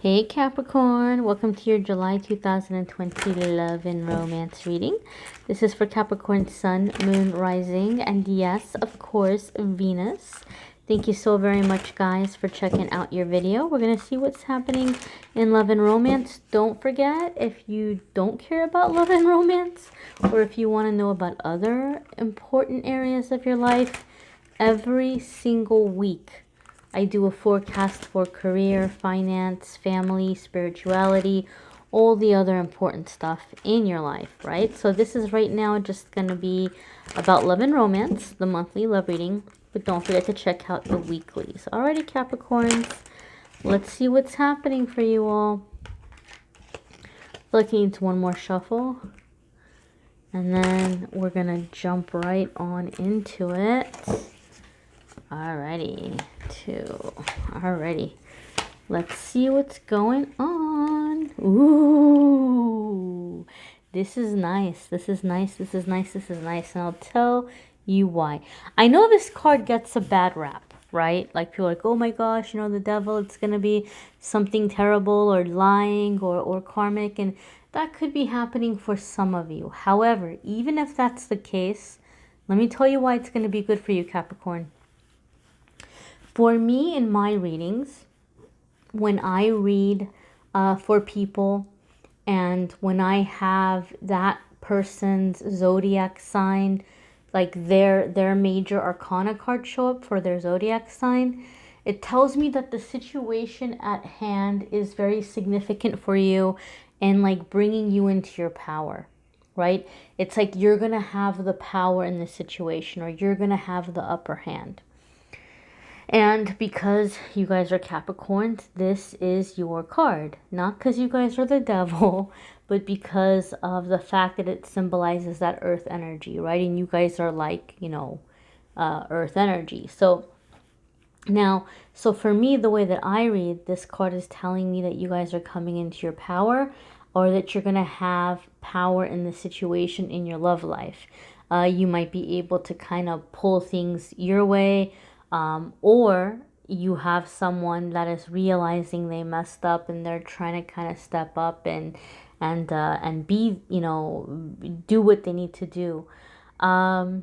Hey Capricorn, welcome to your July 2020 love and romance reading. This is for Capricorn Sun, Moon, Rising, and yes, of course, Venus. Thank you so very much, guys, for checking out your video. We're going to see what's happening in love and romance. Don't forget, if you don't care about love and romance, or if you want to know about other important areas of your life, every single week I do a forecast for career, finance, family, spirituality, all the other important stuff in your life, right? So this is right now just going to be about love and romance, the monthly love reading. But don't forget to check out the weeklies. Alrighty, Capricorns, let's see what's happening for you all. Looking into one more shuffle. And then we're going to jump right on into it. Alrighty, alrighty, let's see what's going on. Ooh, this is nice, this is nice, this is nice, this is nice, and I'll tell you why. I know this card gets a bad rap, right? Like, people are like, oh my gosh, you know, the devil, it's gonna be something terrible or lying or karmic, and that could be happening for some of you. However, even if that's the case, let me tell you why it's gonna be good for you, Capricorn. For me, in my readings, when I read for people and when I have that person's zodiac sign, like their major arcana card show up for their zodiac sign, it tells me that the situation at hand is very significant for you and like bringing you into your power, right? It's like you're going to have the power in the situation, or you're going to have the upper hand. And because you guys are Capricorns, this is your card. Not because you guys are the devil, but because of the fact that it symbolizes that earth energy, right? And you guys are like, you know, earth energy. So now, so for me, the way that I read, this card is telling me that you guys are coming into your power, or that you're going to have power in the situation in your love life. You might be able to kind of pull things your way, or you have someone that is realizing they messed up and they're trying to kind of step up and be, you know, do what they need to do. I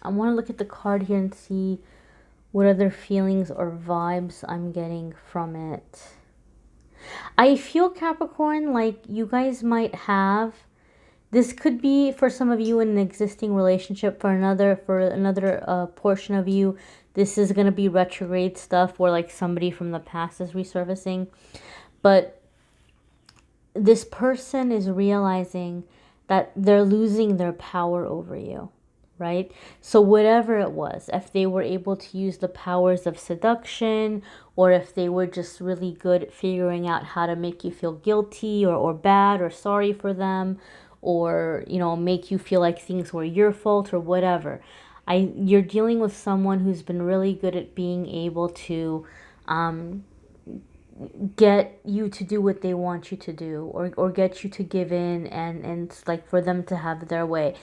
want to look at the card here and see what other feelings or vibes I'm getting from it. I feel, Capricorn, like you guys might have, this could be for some of you in an existing relationship. For another portion of you, this is going to be retrograde stuff where like somebody from the past is resurfacing. But this person is realizing that they're losing their power over you, right? So whatever it was, if they were able to use the powers of seduction, or if they were just really good at figuring out how to make you feel guilty or bad or sorry for them, or, you know, make you feel like things were your fault or whatever. You're dealing with someone who's been really good at being able to get you to do what they want you to do, or get you to give in, and like for them to have their way.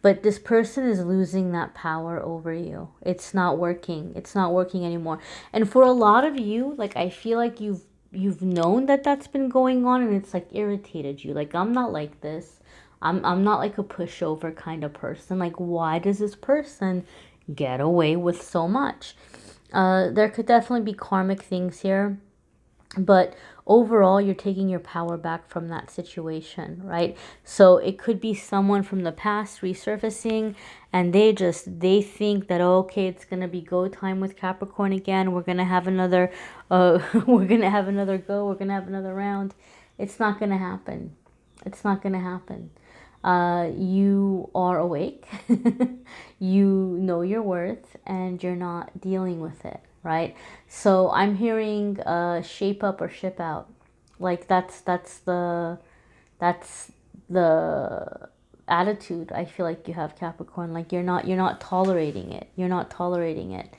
But this person is losing that power over you. It's not working. It's not working anymore. And for a lot of you, like, I feel like you've known that that's been going on, and it's like irritated you. Like, I'm not like this. I'm not like a pushover kind of person. Like, why does this person get away with so much? There could definitely be karmic things here. But overall, you're taking your power back from that situation, right? So it could be someone from the past resurfacing, and they think that, oh, okay, it's going to be go time with Capricorn again. We're going to have another, we're going to have another go. We're going to have another round. It's not going to happen. It's not going to happen. You are awake. You know your worth, and you're not dealing with it, right? So I'm hearing shape up or ship out. Like that's the attitude I feel like you have, Capricorn. Like you're not tolerating it. You're not tolerating it.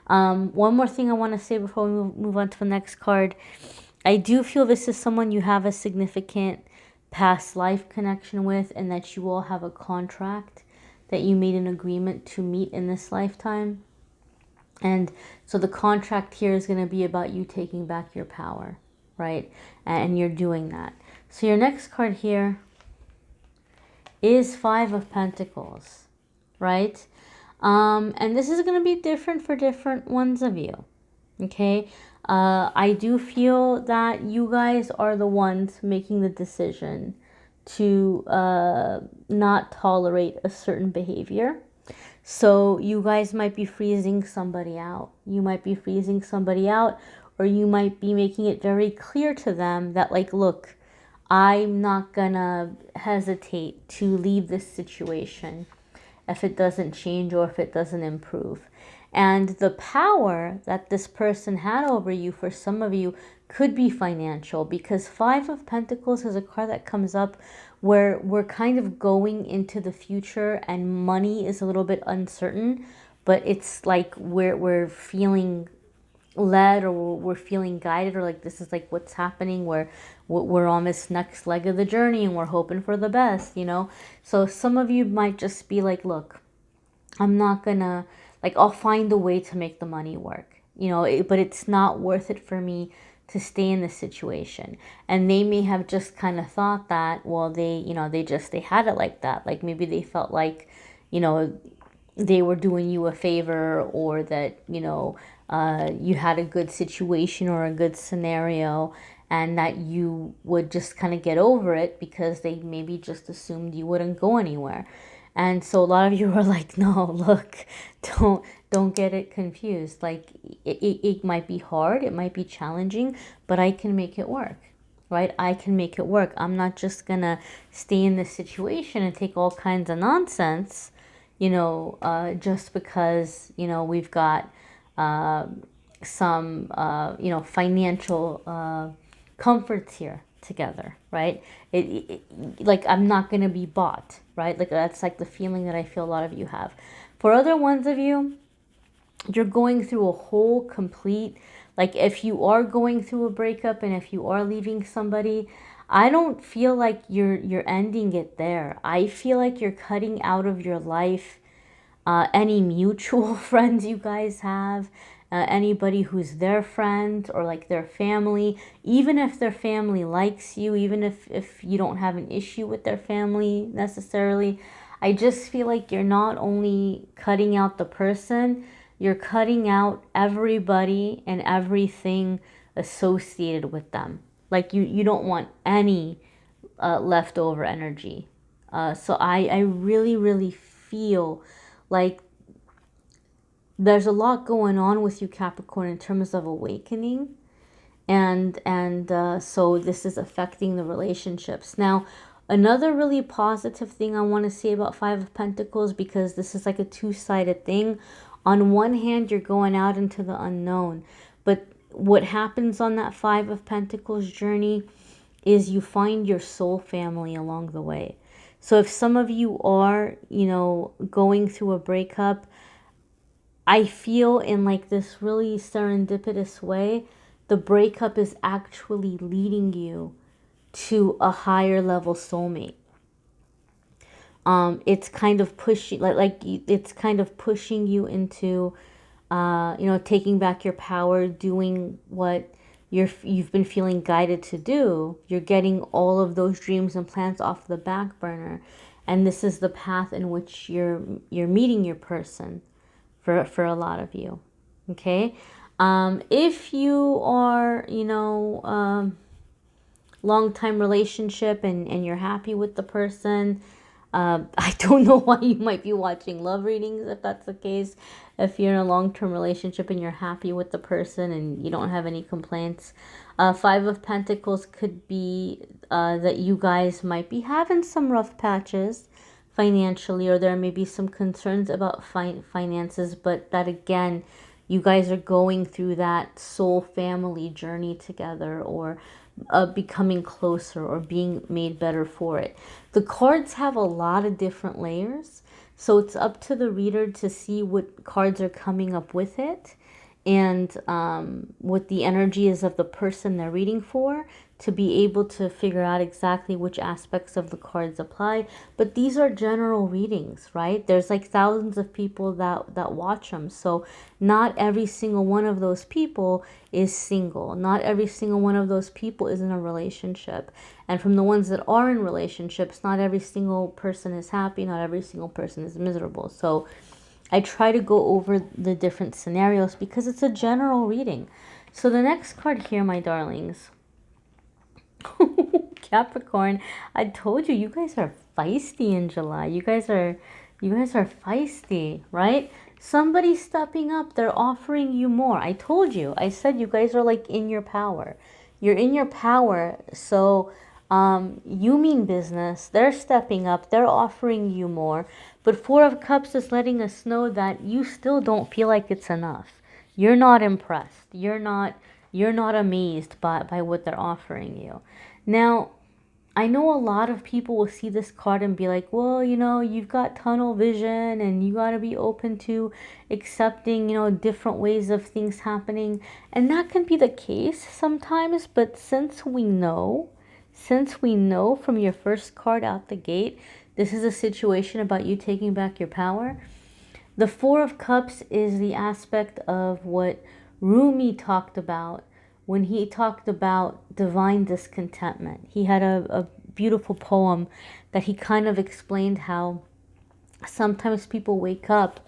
One more thing I want to say before we move on to the next card. I do feel this is someone you have a significant past life connection with, and that you all have a contract that you made an agreement to meet in this lifetime. And so the contract here is going to be about you taking back your power. right? And you're doing that. So your next card here is Five of Pentacles, right? And this is going to be different for different ones of you, okay? I do feel that you guys are the ones making the decision to not tolerate a certain behavior. So you guys might be freezing somebody out. You might be freezing somebody out, or you might be making it very clear to them that, like, look, I'm not gonna hesitate to leave this situation if it doesn't change or if it doesn't improve. And the power that this person had over you, for some of you, could be financial, because Five of Pentacles is a card that comes up where we're kind of going into the future and money is a little bit uncertain, but it's like we're feeling led, or we're feeling guided, or like this is like what's happening, where we're on this next leg of the journey and we're hoping for the best, you know. So some of you might just be like, look, I'm not gonna, like, I'll find a way to make the money work, you know, but it's not worth it for me to stay in this situation. And they may have just kind of thought that, well, they, you know, they had it like that. Like maybe they felt like, you know, they were doing you a favor, or that, you know, you had a good situation or a good scenario, and that you would just kind of get over it because they maybe just assumed you wouldn't go anywhere. And so a lot of you are like, no, look, don't get it confused. Like it might be hard, it might be challenging, but I can make it work, right? I can make it work. I'm not just gonna stay in this situation and take all kinds of nonsense, you know, just because, you know, we've got some, you know, financial comforts here together, right? Like, I'm not going to be bought, right? Like, that's like the feeling that I feel a lot of you have. For other ones of you, you're going through a whole complete, like, if you are going through a breakup and if you are leaving somebody, I don't feel like you're ending it there. I feel like you're cutting out of your life any mutual friends you guys have, anybody who's their friend or like their family, even if their family likes you, even if you don't have an issue with their family necessarily. I just feel like you're not only cutting out the person, you're cutting out everybody and everything associated with them. Like you don't want any leftover energy. So I really, really feel like there's a lot going on with you, Capricorn, in terms of awakening. And so this is affecting the relationships. Now, another really positive thing I want to say about Five of Pentacles, because this is like a two-sided thing. On one hand, you're going out into the unknown. But what happens on that Five of Pentacles journey is you find your soul family along the way. So if some of you are, you know, going through a breakup, I feel in like this really serendipitous way, the breakup is actually leading you to a higher level soulmate. It's kind of pushing, like it's kind of pushing you into, you know, taking back your power, doing what you've been feeling guided to do. You're getting all of those dreams and plans off the back burner, and this is the path in which you're meeting your person. For a lot of you, okay? If you are, you know, long-time relationship and you're happy with the person, I don't know why you might be watching love readings if that's the case. If you're in a long-term relationship and you're happy with the person and you don't have any complaints, Five of Pentacles could be that you guys might be having some rough patches financially, or there may be some concerns about finances, but that again, you guys are going through that soul family journey together, or becoming closer, or being made better for it. The cards have a lot of different layers, so it's up to the reader to see what cards are coming up with it. and what the energy is of the person they're reading for, to be able to figure out exactly which aspects of the cards apply. But these are general readings, right? There's like thousands of people that watch them. So not every single one of those people is single. Not every single one of those people is in a relationship. And from the ones that are in relationships, not every single person is happy. Not every single person is miserable. So I try to go over the different scenarios because it's a general reading. So the next card here, my darlings, Capricorn, I told you, you guys are feisty in July. You guys are feisty, right? Somebody's stepping up. They're offering you more. I told you. I said you guys are like in your power. You're in your power. So you mean business. They're stepping up. They're offering you more. But Four of Cups is letting us know that you still don't feel like it's enough. You're not impressed. You're not amazed by what they're offering you. Now, I know a lot of people will see this card and be like, well, you know, you've got tunnel vision and you got to be open to accepting, you know, different ways of things happening. And that can be the case sometimes. But since we know from your first card out the gate, this is a situation about you taking back your power. The Four of Cups is the aspect of what Rumi talked about when he talked about divine discontentment. He had a beautiful poem that he kind of explained how sometimes people wake up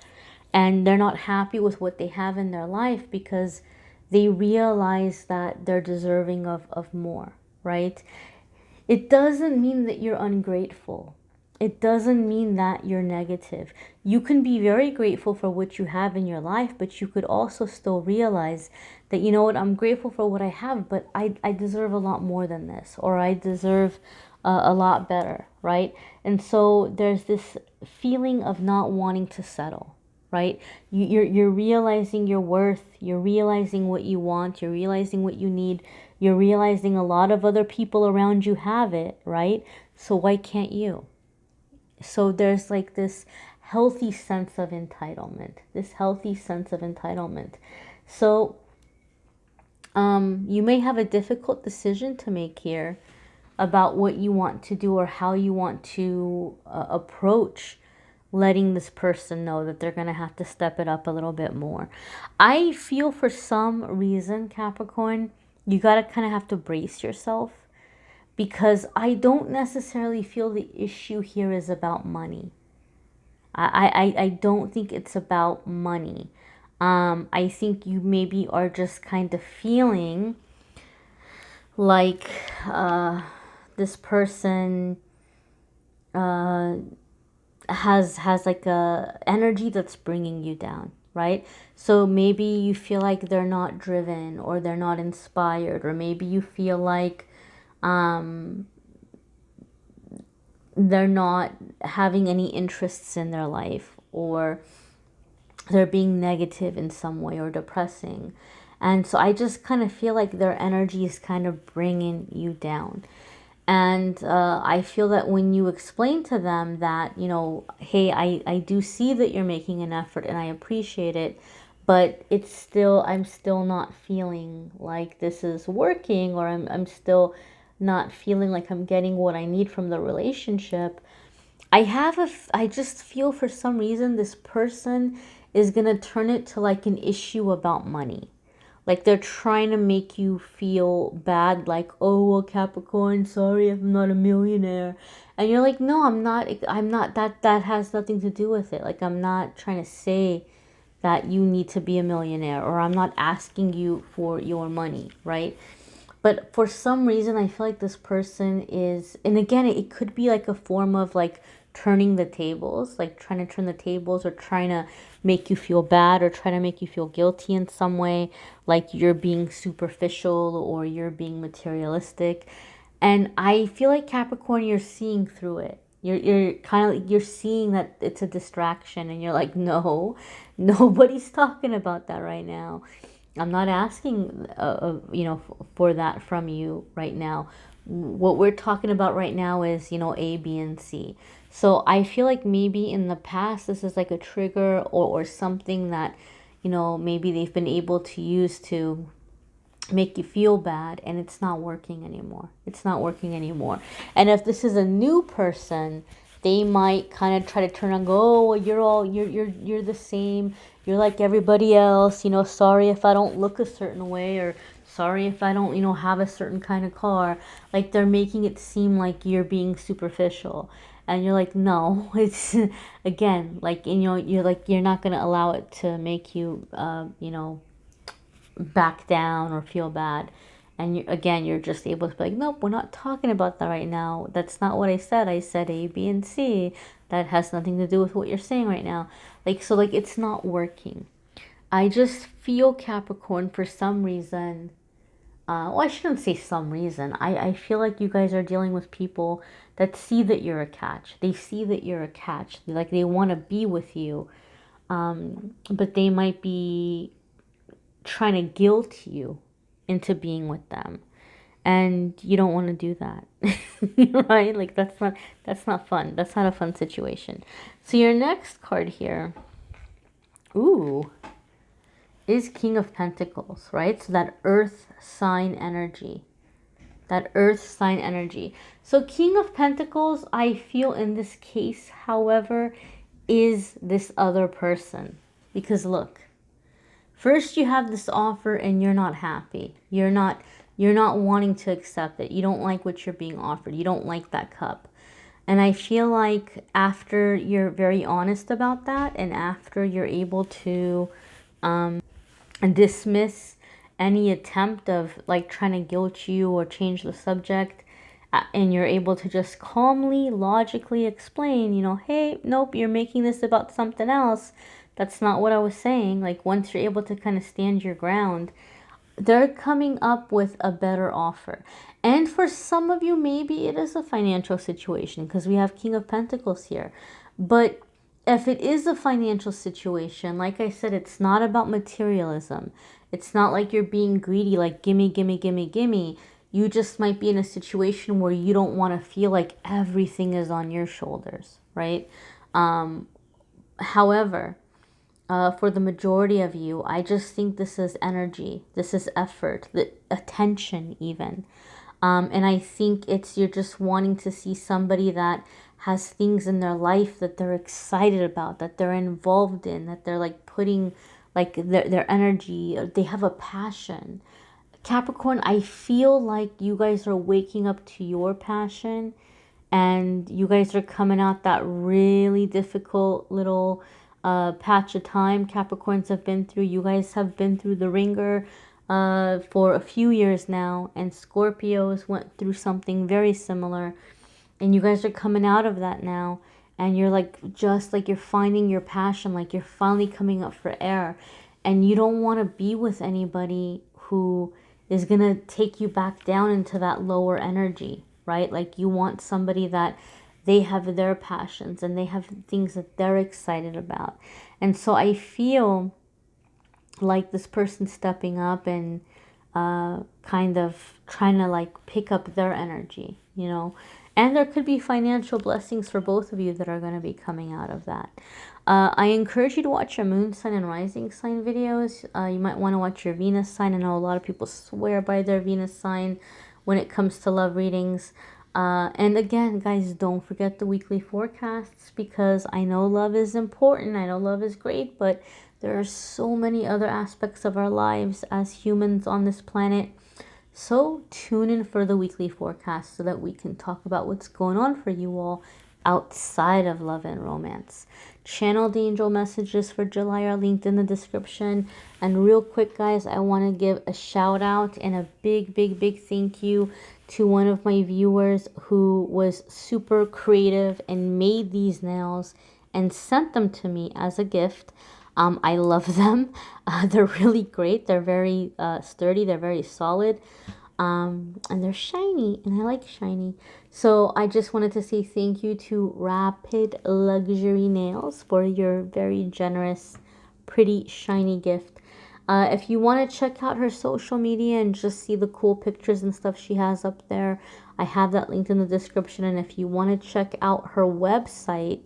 and they're not happy with what they have in their life because they realize that they're deserving of more, right? It doesn't mean that you're ungrateful. It doesn't mean that you're negative. You can be very grateful for what you have in your life, but you could also still realize that, you know what, I'm grateful for what I have, but I deserve a lot more than this, or I deserve a lot better, right? And so there's this feeling of not wanting to settle, right? You're realizing your worth. You're realizing what you want. You're realizing what you need. You're realizing a lot of other people around you have it, right? So why can't you? So there's like this healthy sense of entitlement, So you may have a difficult decision to make here about what you want to do or how you want to approach letting this person know that they're going to have to step it up a little bit more. I feel for some reason, Capricorn, you got to kind of have to brace yourself, because I don't necessarily feel the issue here is about money. I don't think it's about money. I think you maybe are just kind of feeling like this person has like a energy that's bringing you down, right? So maybe you feel like they're not driven, or they're not inspired, or maybe you feel like they're not having any interests in their life, or they're being negative in some way or depressing. And so I just kind of feel like their energy is kind of bringing you down. And I feel that when you explain to them that, you know, hey, I do see that you're making an effort and I appreciate it, but I'm still not feeling like this is working, or I'm still not feeling like I'm getting what I need from the relationship. I just feel for some reason this person is going to turn it to like an issue about money. Like they're trying to make you feel bad, like, oh, well, Capricorn, sorry if I'm not a millionaire. And you're like, no, I'm not, that has nothing to do with it. Like, I'm not trying to say that you need to be a millionaire, or I'm not asking you for your money, right? But for some reason, I feel like this person is, and again, it could be like a form of like turning the tables, like trying to turn the tables, or trying to make you feel bad, or trying to make you feel guilty in some way, like you're being superficial or you're being materialistic. And I feel like Capricorn, you're seeing through it. You're kind of, you're seeing that it's a distraction, and you're like, no, nobody's talking about that right now. I'm not asking, for that from you right now. What we're talking about right now is, A, B, and C. So I feel like maybe in the past, this is like a trigger, or something that, you know, maybe they've been able to use to make you feel bad, and it's not working anymore. It's not working anymore. And if this is a new person, they might kind of try to turn and go, oh, well, you're the same. You're like everybody else. You know, sorry if I don't look a certain way, or sorry if I don't, you know, have a certain kind of car. Like, they're making it seem like you're being superficial. And you're like, no, it's, again, like, you know, you're like, you're not going to allow it to make you, you know, back down or feel bad. And you, again, you're just able to be like, nope, we're not talking about that right now. That's not what I said. I said A, B, and C. That has nothing to do with what you're saying right now. Like, so, like, it's not working. I just feel, Capricorn, for some reason, well, I shouldn't say some reason. I feel like you guys are dealing with people that see that you're a catch. They see that you're a catch. Like, they want to be with you. But they might be trying to guilt you into being with them, and you don't want to do that. Right? Like, that's not fun. That's not a fun situation. So your next card here, ooh, is King of Pentacles, right? So that earth sign energy. That earth sign energy. So King of Pentacles, I feel in this case, however, is this other person. Because look, first you have this offer and you're not happy. You're not wanting to accept it. You don't like what you're being offered. You don't like that cup. And I feel like after you're very honest about that, and after you're able to dismiss any attempt of like trying to guilt you or change the subject, and you're able to just calmly, logically explain, you know, hey, nope, you're making this about something else. That's not what I was saying. Like, once you're able to kind of stand your ground, they're coming up with a better offer. And for some of you, maybe it is a financial situation, because we have King of Pentacles here. But if it is a financial situation, like I said, it's not about materialism. It's not like you're being greedy, like gimme, gimme, gimme, gimme. You just might be in a situation where you don't want to feel like everything is on your shoulders, right? However, for the majority of you, I just think this is energy. This is effort, the attention even. And I think it's, you're just wanting to see somebody that has things in their life that they're excited about, that they're involved in, that they're like putting like their energy, they have a passion. Capricorn, I feel like you guys are waking up to your passion, and you guys are coming out that really difficult little patch of time Capricorns have been through. You guys have been through the ringer for a few years now, and Scorpios went through something very similar, and you guys are coming out of that now, and you're like, just like, you're finding your passion, like you're finally coming up for air, and you don't want to be with anybody who is going to take you back down into that lower energy, right? Like, you want somebody that they have their passions and they have things that they're excited about. And so I feel like this person stepping up and kind of trying to like pick up their energy, you know. And there could be financial blessings for both of you that are going to be coming out of that. I encourage you to watch your moon sign and rising sign videos. You might want to watch your Venus sign. I know a lot of people swear by their Venus sign when it comes to love readings. And again, guys, don't forget the weekly forecasts, because I know love is important. I know love is great, but there are so many other aspects of our lives as humans on this planet. So tune in for the weekly forecast so that we can talk about what's going on for you all outside of love and romance. Channeled angel messages for July are linked in the description. And real quick, guys, I want to give a shout out and a big, big, big thank you to one of my viewers who was super creative and made these nails and sent them to me as a gift. I love them. They're really great. They're very sturdy. They're very solid. And they're shiny, and I like shiny. So I just wanted to say thank you to Rapid Luxury Nails for your very generous, pretty, shiny gift. If you want to check out her social media and just see the cool pictures and stuff she has up there, I have that linked in the description. And if you want to check out her website,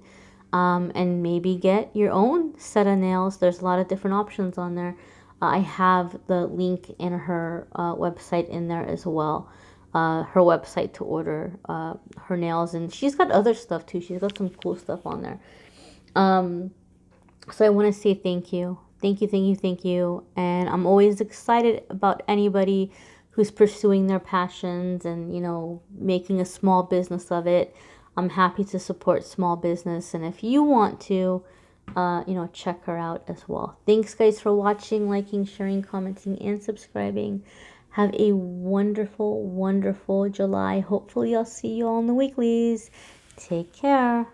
and maybe get your own set of nails. There's a lot of different options on there. I have the link in her website in there as well. Her website to order her nails, and she's got other stuff too. She's got some cool stuff on there. So I want to say thank you. Thank you, thank you, thank you. And I'm always excited about anybody who's pursuing their passions and, you know, making a small business of it. I'm happy to support small business. And if you want to, you know, check her out as well. Thanks, guys, for watching, liking, sharing, commenting, and subscribing. Have a wonderful, wonderful July. Hopefully, I'll see you all in the weeklies. Take care.